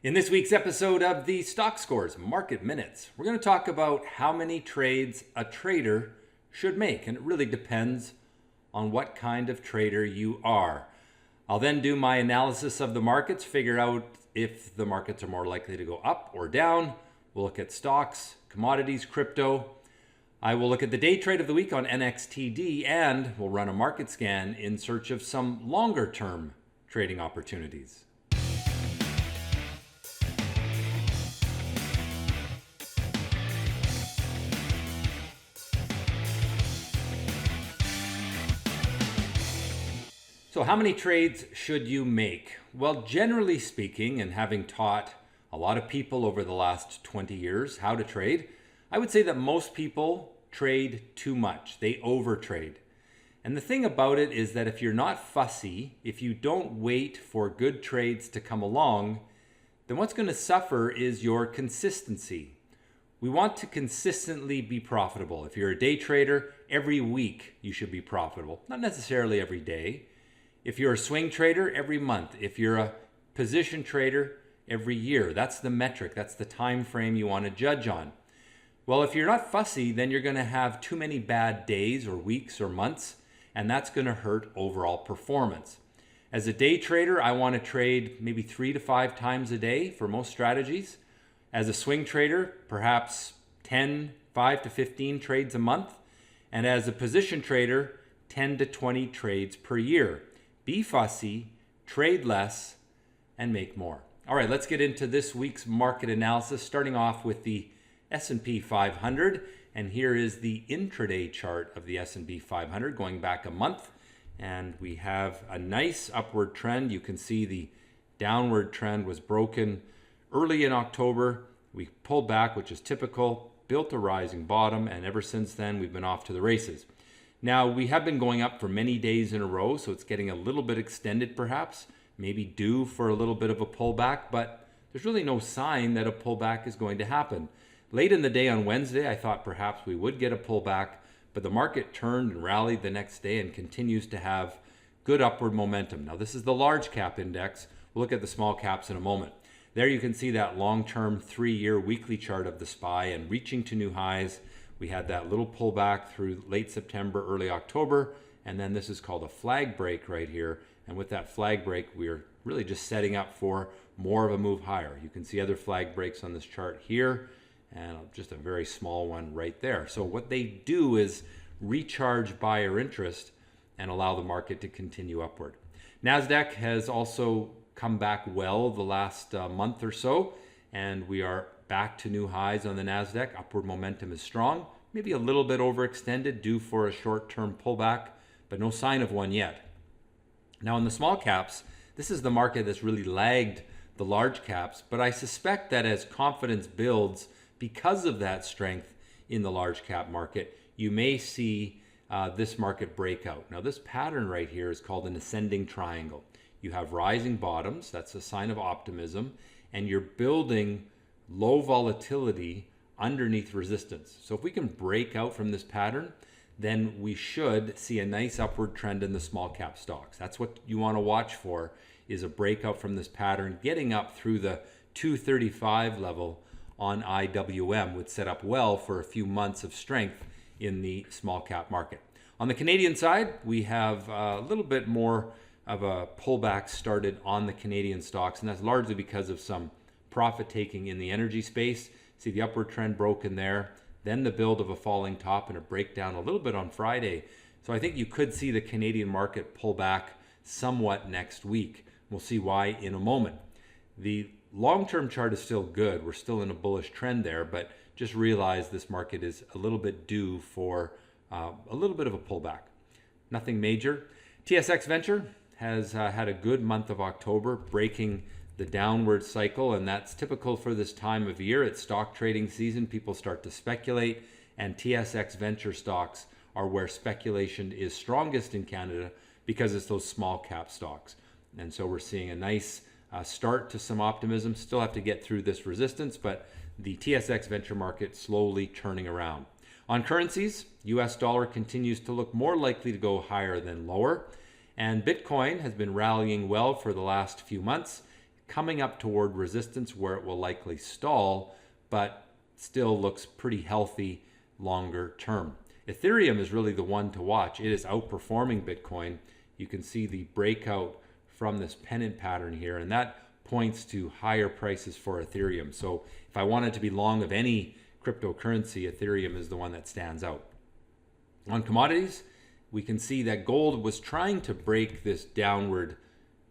In this week's episode of the Stockscores Market Minutes, we're going to talk about how many trades a trader should make, and it really depends on what kind of trader you are. I'll then do my analysis of the markets, figure out if the markets are more likely to go up or down. We'll look at stocks, commodities, crypto. I will look at the day trade of the week on NXTD, and we'll run a market scan in search of some longer term trading opportunities. So how many trades should you make? Well, generally speaking, and having taught a lot of people over the last 20 years how to trade, I would say that most people trade too much. They overtrade. And the thing about it is that if you're not fussy, if you don't wait for good trades to come along, then what's going to suffer is your consistency. We want to consistently be profitable. If you're a day trader, every week you should be profitable, not necessarily every day. If you're a swing trader, every month. If you're a position trader, every year. That's the metric. That's the time frame you want to judge on. Well, if you're not fussy, then you're going to have too many bad days or weeks or months, and that's going to hurt overall performance. As a day trader, I want to trade maybe 3 to 5 times a day for most strategies. As a swing trader, perhaps 5 to 15 trades a month. And as a position trader, 10 to 20 trades per year. Be fussy, trade less, and make more. All right, let's get into this week's market analysis, starting off with the S&P 500. And here is the intraday chart of the S&P 500 going back a month. And we have a nice upward trend. You can see the downward trend was broken early in October. We pulled back, which is typical, built a rising bottom, and ever since then, we've been off to the races. Now, we have been going up for many days in a row, so it's getting a little bit extended perhaps, maybe due for a little bit of a pullback, but there's really no sign that a pullback is going to happen. Late in the day on Wednesday, I thought perhaps we would get a pullback, but the market turned and rallied the next day and continues to have good upward momentum. Now, this is the large cap index. We'll look at the small caps in a moment. There you can see that long-term 3-year weekly chart of the SPY and reaching to new highs. We had that little pullback through late September, early October, and then this is called a flag break right here. And with that flag break, we're really just setting up for more of a move higher. You can see other flag breaks on this chart here, and just a very small one right there. So what they do is recharge buyer interest and allow the market to continue upward. NASDAQ has also come back well the last month or so, and we are back to new highs on the NASDAQ. Upward momentum is strong, maybe a little bit overextended, due for a short-term pullback, but no sign of one yet. Now in the small caps, this is the market that's really lagged the large caps, but I suspect that as confidence builds because of that strength in the large cap market, you may see this market break out. Now this pattern right here is called an ascending triangle. You have rising bottoms, that's a sign of optimism, and you're building low volatility underneath resistance. So if we can break out from this pattern, then we should see a nice upward trend in the small cap stocks. That's what you want to watch for, is a breakout from this pattern. Getting up through the 235 level on IWM would set up well for a few months of strength in the small cap market. On the Canadian side, we have a little bit more of a pullback started on the Canadian stocks, and that's largely because of some profit taking in the energy space. See the upward trend broken there, then the build of a falling top and a breakdown a little bit on Friday. So I think you could see the Canadian market pull back somewhat next week. We'll see why in a moment. The long-term chart is still good. We're still in a bullish trend there, but just realize this market is a little bit due for a little bit of a pullback. Nothing major. TSX Venture has had a good month of October, breaking the downward cycle, and that's typical for this time of year. It's stock trading season. People start to speculate, and TSX Venture stocks are where speculation is strongest in Canada because it's those small cap stocks. And so we're seeing a nice start to some optimism. Still have to get through this resistance, but the TSX Venture market slowly turning around. On currencies, US dollar continues to look more likely to go higher than lower, and Bitcoin has been rallying well for the last few months. coming up toward resistance where it will likely stall, but still looks pretty healthy longer term. Ethereum is really the one to watch. It is outperforming Bitcoin. You can see the breakout from this pennant pattern here, and that points to higher prices for Ethereum. So if I wanted to be long of any cryptocurrency, Ethereum is the one that stands out. On commodities, we can see that gold was trying to break this downward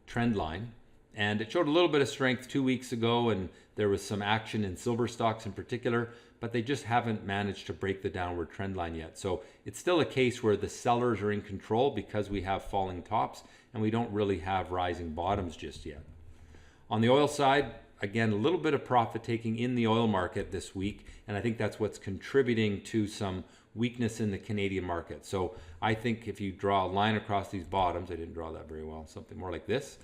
trend line, and it showed a little bit of strength 2 weeks ago, and there was some action in silver stocks in particular, but they just haven't managed to break the downward trend line yet. So it's still a case where the sellers are in control because we have falling tops and we don't really have rising bottoms just yet. On the oil side, again, a little bit of profit taking in the oil market this week, and I think that's what's contributing to some weakness in the Canadian market. So I think if you draw a line across these bottoms, I didn't draw that very well, something more like this,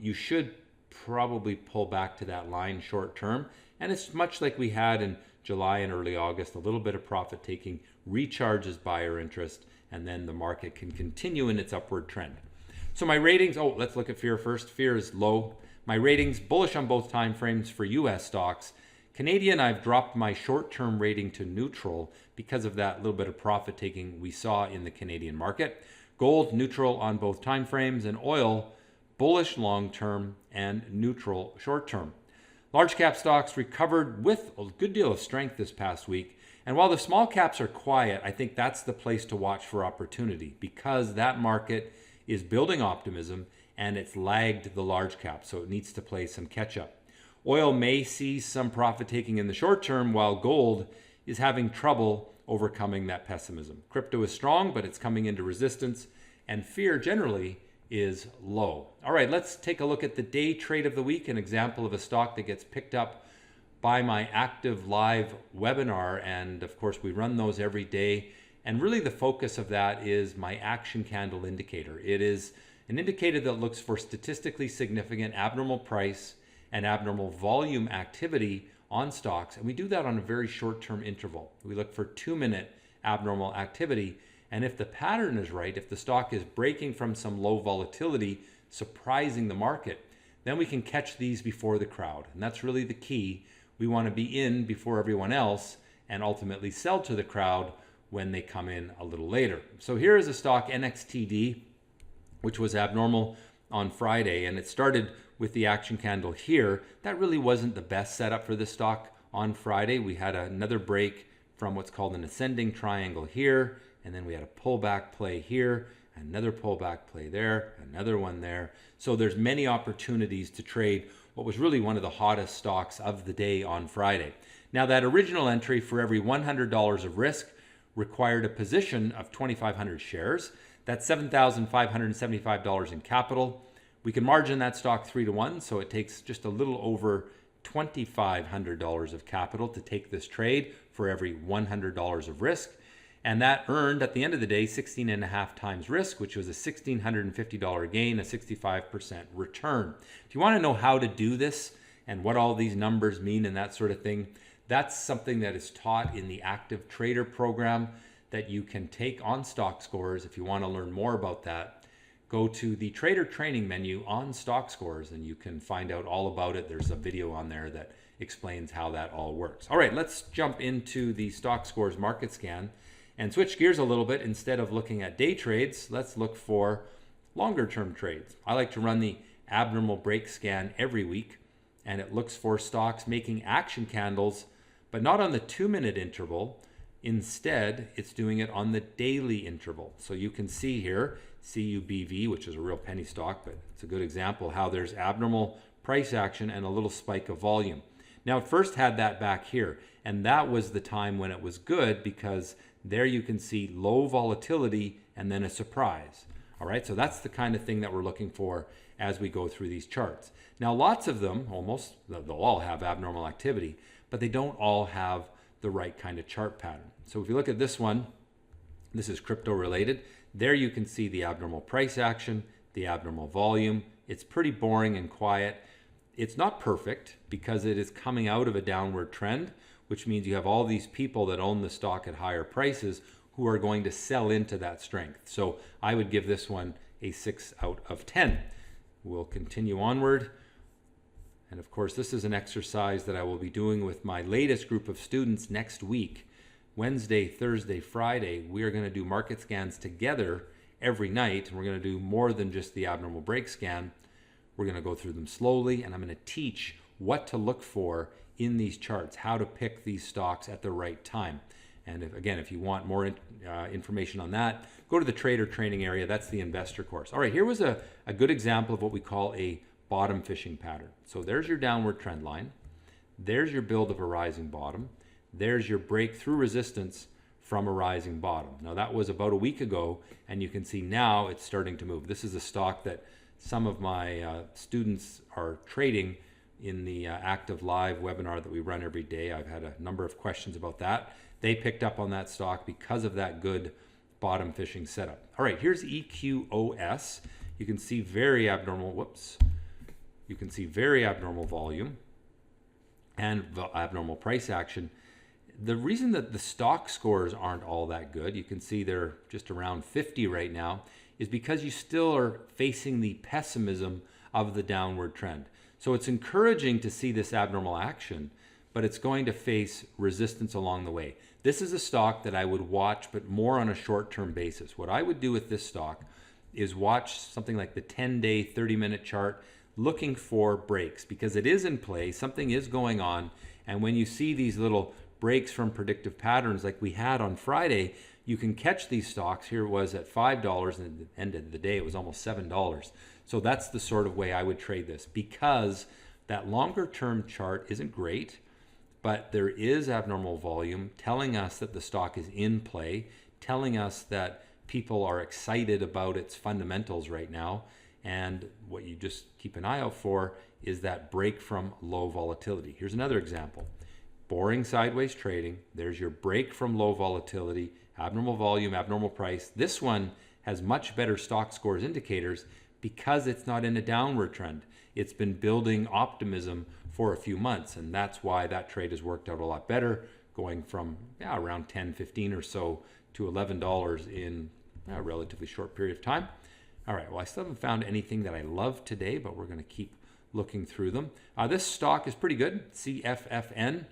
you should probably pull back to that line short term. And it's much like we had in July and early August, a little bit of profit taking recharges buyer interest, and then the market can continue in its upward trend. So my ratings, let's look at fear first. Fear is low. My ratings, bullish on both time frames for US stocks. Canadian, I've dropped my short-term rating to neutral because of that little bit of profit taking we saw in the Canadian market. Gold, neutral on both time frames, and oil, bullish long-term and neutral short-term. Large cap stocks recovered with a good deal of strength this past week. And while the small caps are quiet, I think that's the place to watch for opportunity because that market is building optimism and it's lagged the large cap. So it needs to play some catch up. Oil may see some profit taking in the short term while gold is having trouble overcoming that pessimism. Crypto is strong, but it's coming into resistance, and fear generally is low. All right, let's take a look at the day trade of the week, an example of a stock that gets picked up by my active live webinar. And of course, we run those every day. And really the focus of that is my action candle indicator. It is an indicator that looks for statistically significant abnormal price and abnormal volume activity on stocks. And we do that on a very short-term interval. We look for 2-minute abnormal activity. And if the pattern is right, if the stock is breaking from some low volatility, surprising the market, then we can catch these before the crowd. And that's really the key. We want to be in before everyone else and ultimately sell to the crowd when they come in a little later. So here is a stock, NXTD, which was abnormal on Friday, and it started with the action candle here. That really wasn't the best setup for this stock on Friday. We had another break from what's called an ascending triangle here, and then we had a pullback play here, another pullback play there, another one there. So there's many opportunities to trade what was really one of the hottest stocks of the day on Friday. Now that original entry for every $100 of risk required a position of 2,500 shares. That's $7,575 in capital. We can margin that stock 3-to-1, so it takes just a little over $2,500 of capital to take this trade for every $100 of risk. And that earned, at the end of the day, 16.5 times risk, which was a $1,650 gain, a 65% return. If you want to know how to do this and what all these numbers mean and that sort of thing, that's something that is taught in the Active Trader program that you can take on Stockscores. If you want to learn more about that, go to the Trader Training menu on Stockscores and you can find out all about it. There's a video on there that explains how that all works. All right, let's jump into the Stockscores market scan and switch gears a little bit. Instead of looking at day trades, let's look for longer term trades. I like to run the abnormal break scan every week, and it looks for stocks making action candles, but not on the 2-minute interval. Instead, it's doing it on the daily interval. So you can see here, CUBV, which is a real penny stock, but it's a good example how there's abnormal price action and a little spike of volume. Now, it first had that back here, and that was the time when it was good because there you can see low volatility and then a surprise. All right, so that's the kind of thing that we're looking for as we go through these charts. Now, lots of them, almost, they'll all have abnormal activity, but they don't all have the right kind of chart pattern. So if you look at this one, this is crypto related. There you can see the abnormal price action, the abnormal volume. It's pretty boring and quiet. It's not perfect because it is coming out of a downward trend, which means you have all these people that own the stock at higher prices who are going to sell into that strength. So I would give this one a 6 out of 10. We'll continue onward. And of course, this is an exercise that I will be doing with my latest group of students next week. Wednesday, Thursday, Friday, we are going to do market scans together every night. And we're going to do more than just the abnormal break scan. We're going to go through them slowly, and I'm going to teach what to look for in these charts, how to pick these stocks at the right time. And if you want more information on that, go to the trader training area. That's the investor course. All right, here was a good example of what we call a bottom fishing pattern. So there's your downward trend line. There's your build of a rising bottom. There's your breakthrough resistance from a rising bottom. Now that was about a week ago, and you can see now it's starting to move. This is a stock that some of my students are trading in the active live webinar that we run every day. I've had a number of questions about that. They picked up on that stock because of that good bottom fishing setup. All right, here's EQOS. You can see very abnormal, you can see very abnormal volume and abnormal price action. The reason that the stock scores aren't all that good, you can see they're just around 50 right now, is because you still are facing the pessimism of the downward trend. So it's encouraging to see this abnormal action, but it's going to face resistance along the way. This is a stock that I would watch, but more on a short-term basis. What I would do with this stock is watch something like the 10-day, 30-minute chart, looking for breaks, because it is in play, something is going on, and when you see these little breaks from predictive patterns like we had on Friday, you can catch these stocks. Here it was at $5, and at the end of the day, it was almost $7. So that's the sort of way I would trade this, because that longer-term chart isn't great, but there is abnormal volume telling us that the stock is in play, telling us that people are excited about its fundamentals right now. And what you just keep an eye out for is that break from low volatility. Here's another example. Boring sideways trading. There's your break from low volatility, abnormal volume, abnormal price. This one has much better stock scores indicators because it's not in a downward trend. It's been building optimism for a few months, and that's why that trade has worked out a lot better, going from around 10, 15 or so to $11 in a relatively short period of time. All right, well, I still haven't found anything that I love today, but we're going to keep looking through them. This stock is pretty good, CFFN.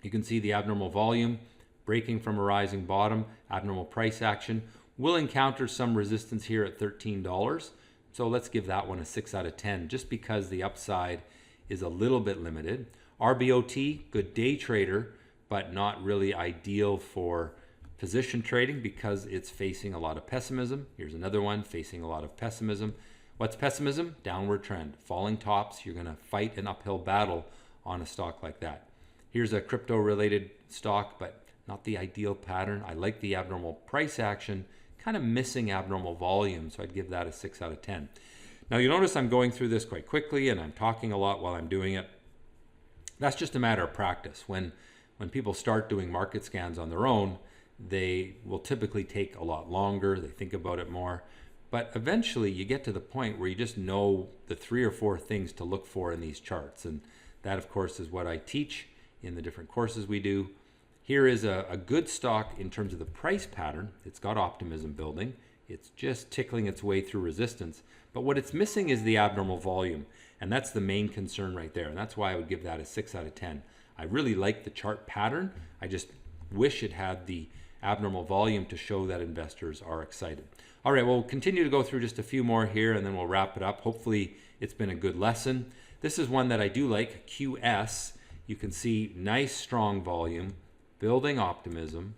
You can see the abnormal volume, breaking from a rising bottom, abnormal price action. We'll encounter some resistance here at $13. So let's give that one a 6 out of 10, just because the upside is a little bit limited. RBOT, good day trader, but not really ideal for position trading because it's facing a lot of pessimism. Here's another one facing a lot of pessimism. What's pessimism? Downward trend, falling tops. You're going to fight an uphill battle on a stock like that. Here's a crypto-related stock, but not the ideal pattern. I like the abnormal price action, kind of missing abnormal volume, so I'd give that a 6 out of 10. Now you notice I'm going through this quite quickly and I'm talking a lot while I'm doing it. That's just a matter of practice. When people start doing market scans on their own, they will typically take a lot longer, they think about it more, but eventually you get to the point where you just know the 3 or 4 things to look for in these charts, and that of course is what I teach in the different courses we do. Here is a good stock in terms of the price pattern. It's got optimism building. It's just tickling its way through resistance. But what it's missing is the abnormal volume. And that's the main concern right there. And that's why I would give that a 6 out of 10. I really like the chart pattern. I just wish it had the abnormal volume to show that investors are excited. All right, well, we'll continue to go through just a few more here and then we'll wrap it up. Hopefully it's been a good lesson. This is one that I do like, QS. You can see nice strong volume, building optimism,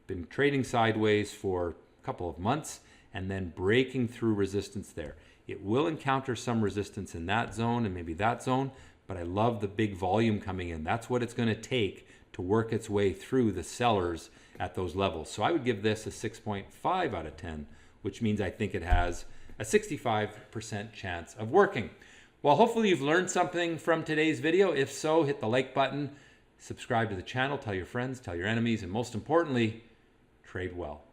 been trading sideways for a couple of months and then breaking through resistance there. It will encounter some resistance in that zone and maybe that zone, but I love the big volume coming in. That's what it's going to take to work its way through the sellers at those levels. So I would give this a 6.5 out of 10, which means I think it has a 65% chance of working. Well, hopefully you've learned something from today's video. If so, hit the like button, subscribe to the channel, tell your friends, tell your enemies, and most importantly, trade well.